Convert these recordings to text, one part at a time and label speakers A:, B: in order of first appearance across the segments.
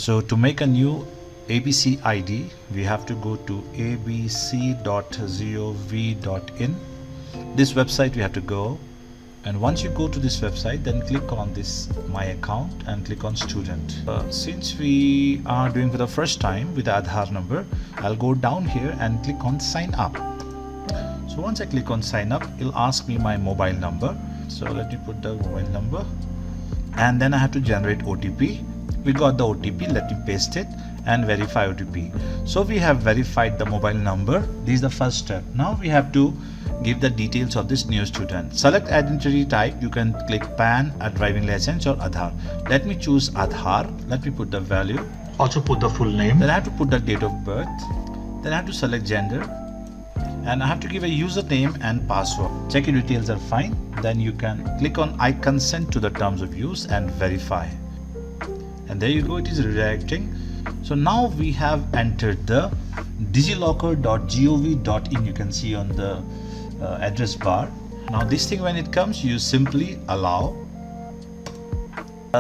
A: So to make a new ABC ID, we have to go to abc.gov.in. This website we have to go, and once you go to this website, then click on this My Account and click on Student. Since we are doing for the first time with the AADHAR number, I'll go down here and click on Sign Up. So once I click on Sign Up, it'll ask me my mobile number. So let me put the mobile number, and then I have to generate OTP. We got the OTP, let me paste it and verify OTP. So we have verified the mobile number. This is the first step. Now we have to give the details of this new student. Select identity type. You can click PAN, a driving license, or AADHAR. Let me choose AADHAR. Let me put the value. Also put the full name. Then I have to put the date of birth. Then I have to select gender. And I have to give a username and password. Check your details are fine. Then you can click on I consent to the terms of use and verify. And there you go, it is redirecting. So now we have entered the digilocker.gov.in. You can see on the address bar. Now this thing, when it comes, you simply allow.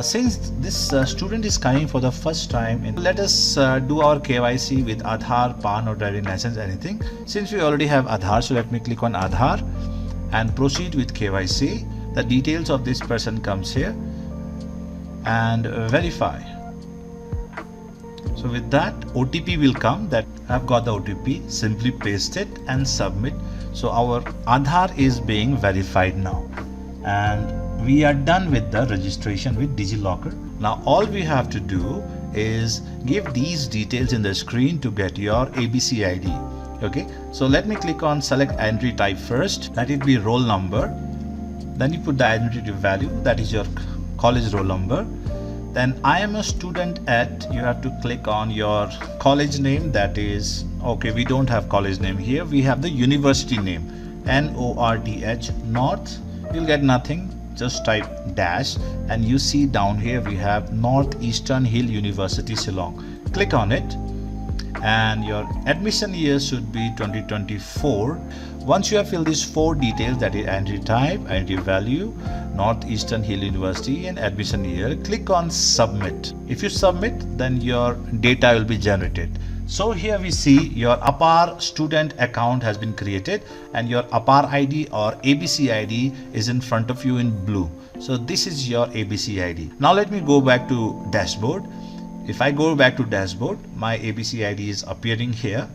A: Since this student is coming for the first time, let us do our KYC with AADHAR, PAN, or driving license, anything. Since we already have AADHAR, so let me click on AADHAR and proceed with KYC. The details of this person comes here and verify. So with that, OTP will come. That I've got the OTP. Simply paste it and submit. So our AADHAR is being verified now, and we are done with the registration with DigiLocker. Now all we have to do is give these details in the screen to get your ABC ID. Okay, so let me click on select entry type first. Let it be roll number. Then you put the identity value, that is your college roll number. Then I am a student at, you have to click on your college name, that is, okay, we don't have college name here, we have the university name, NORTH, North. You'll get nothing, just type dash, and you see down here we have Northeastern Hill University, Shillong. Click on it, and your admission year should be 2024. Once you have filled these four details, that is entry type, entry value, Northeastern Hill University, and admission year, click on submit. If you submit, then your data will be generated. So here we see your AADHAR student account has been created, and your AADHAR ID or ABC ID is in front of you in blue. So this is your ABC ID. Now let me go back to dashboard. If I go back to dashboard, my ABC ID is appearing here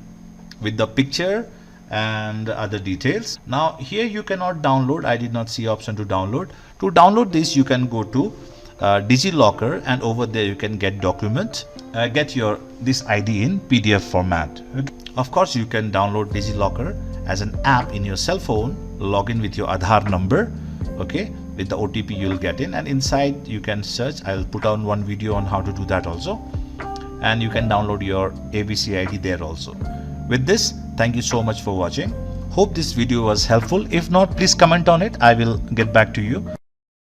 A: with the picture and other details. Now here you cannot download. I did not see option to download. To download this, you can go to DigiLocker, and over there you can get document, get this ID in PDF format. Okay. Of course, you can download DigiLocker as an app in your cell phone, log in with your AADHAR number, okay, with the OTP you will get in, and inside you can search. I'll put on one video on how to do that also, and you can download your ABC ID there also. With this, thank you so much for watching. Hope this video was helpful. If not, please comment on it. I will get back to you.